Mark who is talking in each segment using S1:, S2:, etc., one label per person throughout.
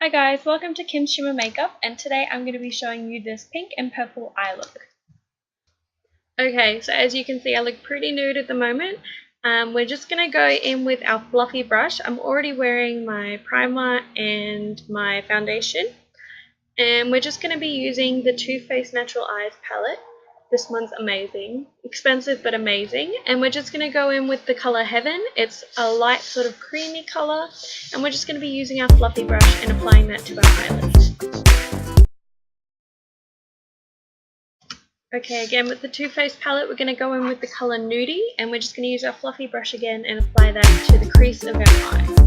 S1: Hi guys, welcome to Kim's Shimmer Makeup, and today I'm going to be showing you this pink and purple eye look. Okay, so as you can see I look pretty nude at the moment. We're just going to go in with our fluffy brush. I'm already wearing my primer and my foundation, and we're just going to be using the Too Faced Natural Eyes palette. This one's amazing, expensive but amazing, and we're just going to go in with the colour Heaven. It's a light sort of creamy colour, and we're just going to be using our fluffy brush and applying that to our eyelids. Okay, again with the Too Faced palette we're going to go in with the colour Nudie, and we're just going to use our fluffy brush again and apply that to the crease of our eye.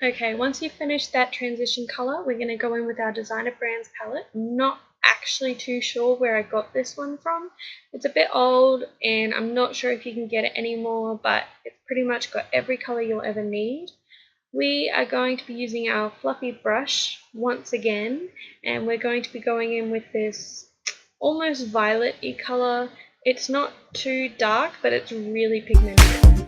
S1: Okay, once you've finished that transition colour, we're going to go in with our Designer Brands palette. I'm not actually too sure where I got this one from. It's a bit old and I'm not sure if you can get it anymore, but it's pretty much got every colour you'll ever need. We are going to be using our fluffy brush once again, and we're going to be going in with this almost violet-y colour. It's not too dark, but it's really pigmented.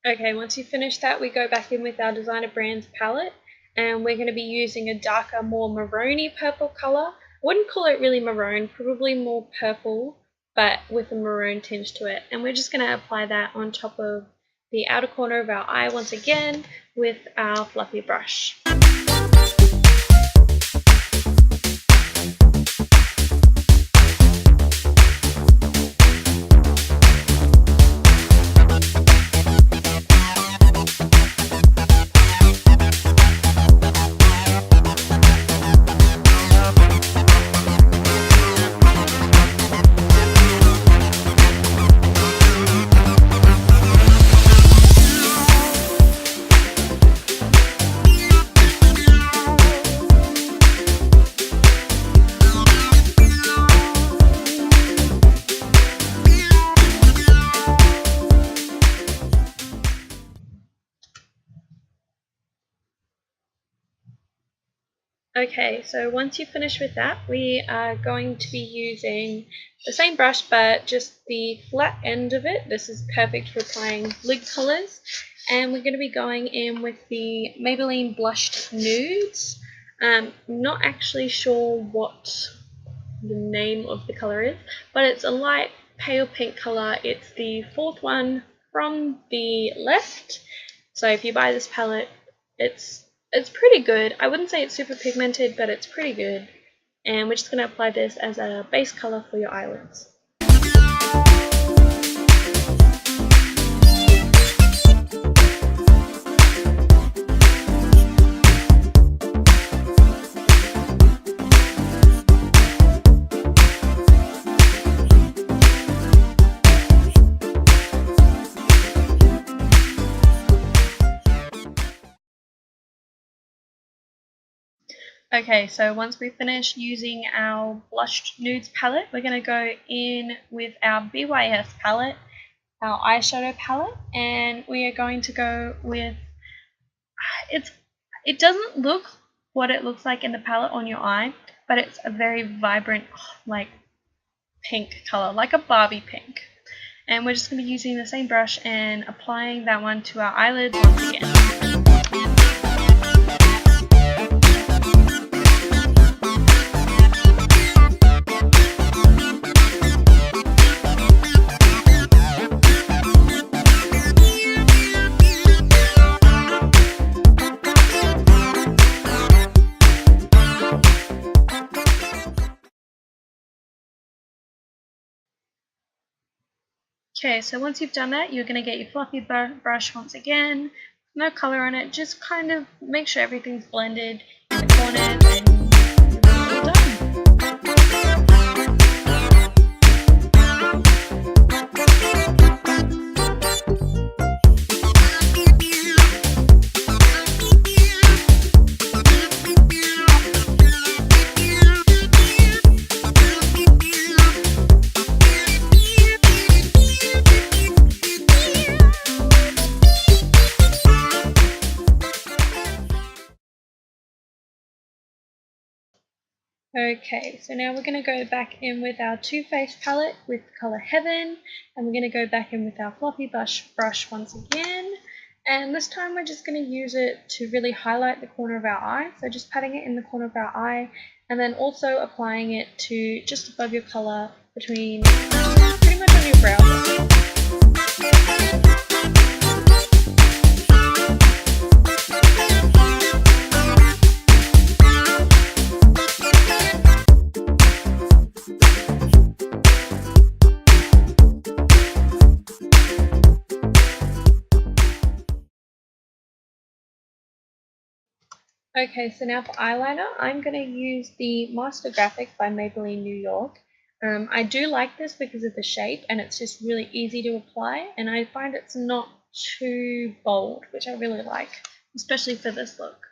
S1: Okay, once you finish that, we go back in with our Designer Brands palette, and we're going to be using a darker, more maroony purple colour. I wouldn't call it really maroon, probably more purple, but with a maroon tinge to it. And we're just going to apply that on top of the outer corner of our eye once again with our fluffy brush. Okay, so once you finish with that, we are going to be using the same brush but just the flat end of it. This is perfect for applying lid colours, and we're going to be going in with the Maybelline Blushed Nudes. Not actually sure what the name of the colour is, but it's a light pale pink colour. It's the fourth one from the left, so if you buy this palette, it's pretty good. I wouldn't say it's super pigmented, but it's pretty good. And we're just going to apply this as a base colour for your eyelids. Okay, so once we finish using our Blushed Nudes palette, we're going to go in with our BYS palette, our eyeshadow palette, and we are going to go with, it doesn't look what it looks like in the palette on your eye, but it's a very vibrant, like, pink color, like a Barbie pink. And we're just going to be using the same brush and applying that one to our eyelids once again. Okay, so once you've done that, you're going to get your fluffy brush once again. No color on it, just kind of make sure everything's blended in the corners and you're all done. Okay, so now we're going to go back in with our Too Faced palette with the colour Heaven, and we're going to go back in with our fluffy brush once again, and this time we're just going to use it to really highlight the corner of our eye, so just patting it in the corner of our eye, and then also applying it to just above your colour between pretty much on your brow. Okay, so now for eyeliner, I'm going to use the Master Graphic by Maybelline New York. I do like this because of the shape, and it's just really easy to apply, and I find it's not too bold, which I really like, especially for this look.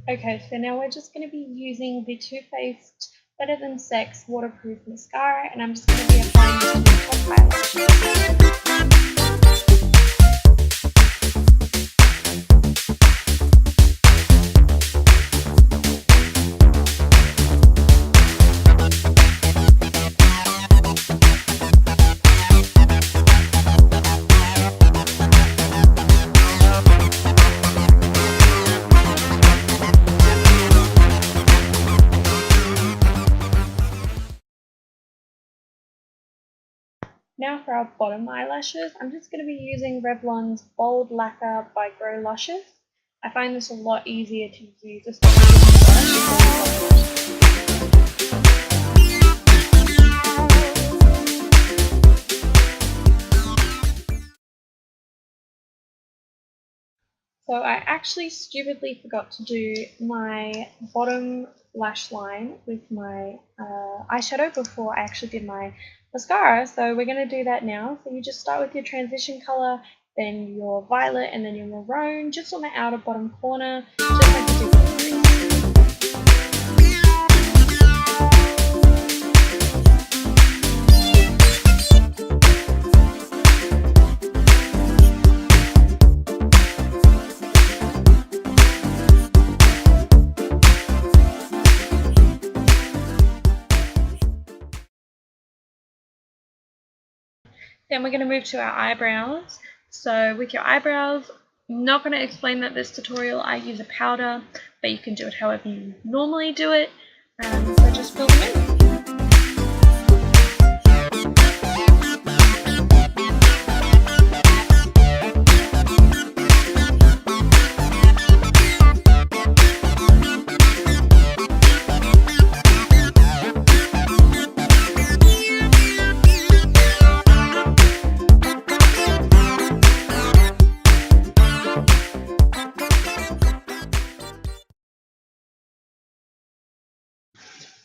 S1: Okay, so now we're just going to be using the Too Faced Better Than Sex Waterproof Mascara, and I'm just going to be applying this to the top eyelashes. Now for our bottom eyelashes, I'm just going to be using Revlon's Bold Lacquer by Grow Luscious. I find this a lot easier to use, especially with brush. So I actually stupidly forgot to do my bottom lash line with my eyeshadow before I actually did my mascara. So we're going to do that now. So you just start with your transition color, then your violet, and then your maroon, just on the outer bottom corner, just like you did with the crease. Then we're going to move to our eyebrows. So with your eyebrows, I'm not going to explain that this tutorial. I use a powder, but you can do it however you normally do it. So just fill them in.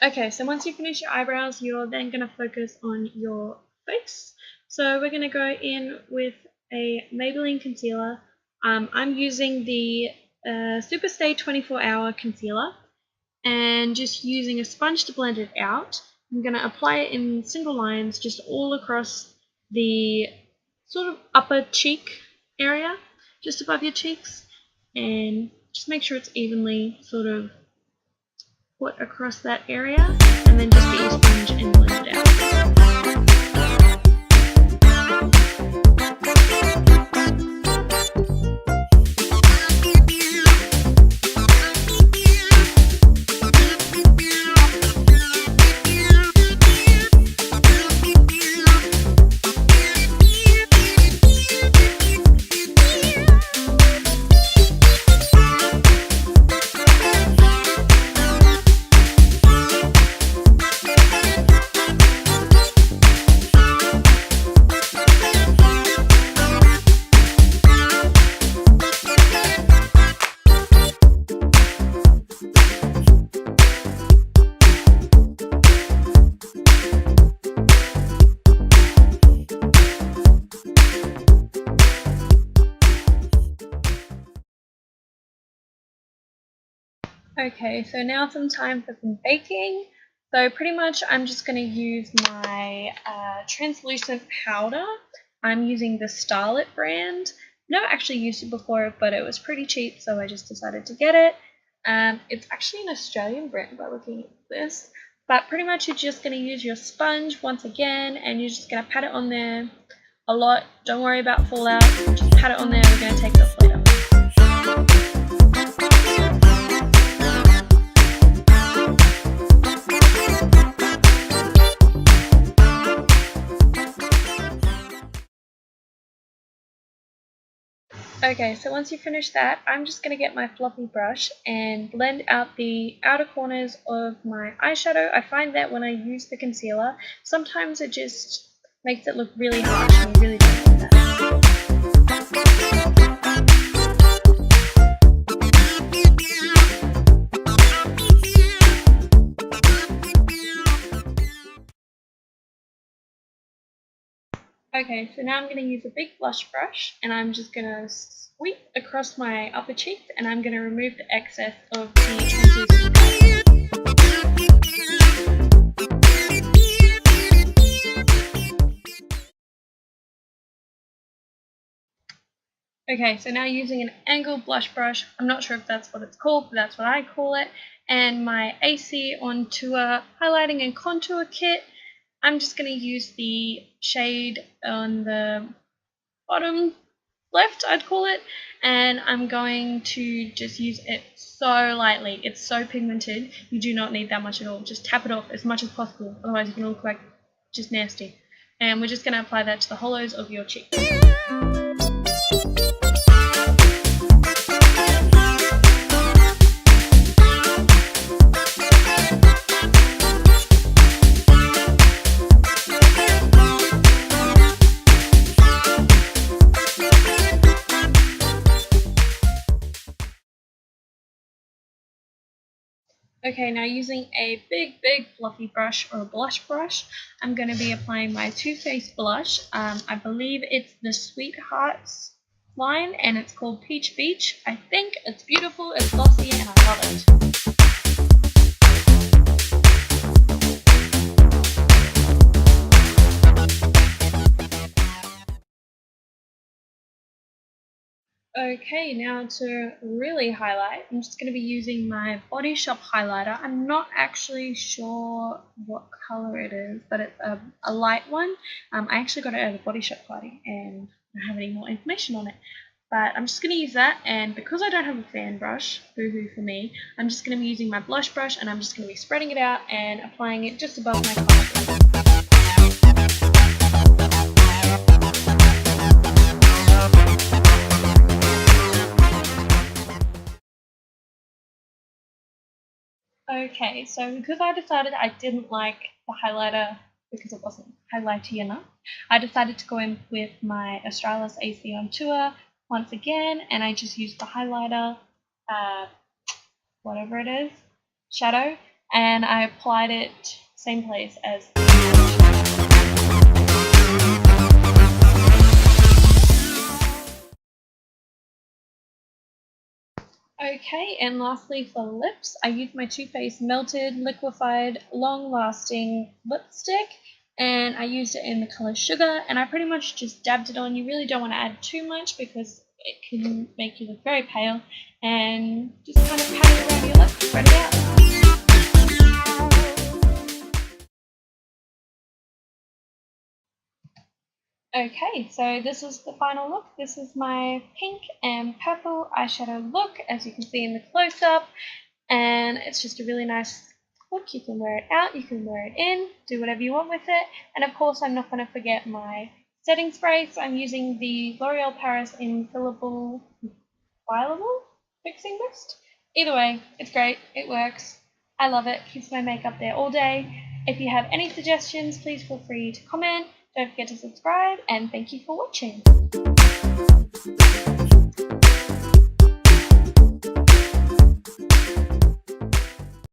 S1: Okay, so once you finish your eyebrows, you're then going to focus on your face. So we're going to go in with a Maybelline concealer. I'm using the Superstay 24-hour concealer and just using a sponge to blend it out. I'm going to apply it in single lines just all across the sort of upper cheek area, just above your cheeks, and just make sure it's evenly sort of put across that area, and then just get your sponge and blend it out. Okay, so now some time for some baking. So pretty much I'm just going to use my translucent powder. I'm using the Starlit brand. Never actually used it before, but it was pretty cheap, so I just decided to get it. It's actually an Australian brand by looking at this. But pretty much you're just going to use your sponge once again, and you're just going to pat it on there a lot. Don't worry about fallout, just pat it on there. We're going to take it off later. Okay, so once you finish that, I'm just going to get my fluffy brush and blend out the outer corners of my eyeshadow. I find that when I use the concealer, sometimes it just makes it look really harsh, and you really don't want that. Okay, so now I'm going to use a big blush brush, and I'm just going to sweep across my upper cheeks, and I'm going to remove the excess of the translucent powder. Okay, so now using an angled blush brush, I'm not sure if that's what it's called, but that's what I call it, and my AC on Tour highlighting and contour kit, I'm just going to use the shade on the bottom left, I'd call it, and I'm going to just use it so lightly. It's so pigmented, you do not need that much at all. Just tap it off as much as possible, otherwise you can look like just nasty. And we're just going to apply that to the hollows of your cheeks. Okay, now using a big fluffy brush or a blush brush, I'm going to be applying my Too Faced blush. I believe it's the Sweethearts line, and it's called Peach Beach. I think it's beautiful, it's glossy, and I love it. Okay, now to really highlight, I'm just going to be using my Body Shop highlighter. I'm not actually sure what color it is, but it's a light one. I actually got it at a Body Shop party, and I don't have any more information on it. But I'm just going to use that, and because I don't have a fan brush, boo-hoo for me, I'm just going to be using my blush brush, and I'm just going to be spreading it out and applying it just above my contour. Okay, so because I decided I didn't like the highlighter because it wasn't highlighty enough, I decided to go in with my Australis AC on Tour once again, and I just used the highlighter, whatever it is, shadow, and I applied it same place as Okay, and lastly for lips, I used my Too Faced Melted Liquefied Long Lasting Lipstick, and I used it in the colour Sugar, and I pretty much just dabbed it on. You really don't want to add too much because it can make you look very pale, and just kind of pat it around your lips, spread it out. Okay, so this is the final look. This is my pink and purple eyeshadow look, as you can see in the close-up, and it's just a really nice look. You can wear it out, you can wear it in, do whatever you want with it, and of course I'm not going to forget my setting spray, so I'm using the L'Oreal Paris Infallible Fixing Mist. Either way, it's great, it works, I love it, keeps my makeup there all day. If you have any suggestions, please feel free to comment. Don't forget to subscribe, and thank you for watching.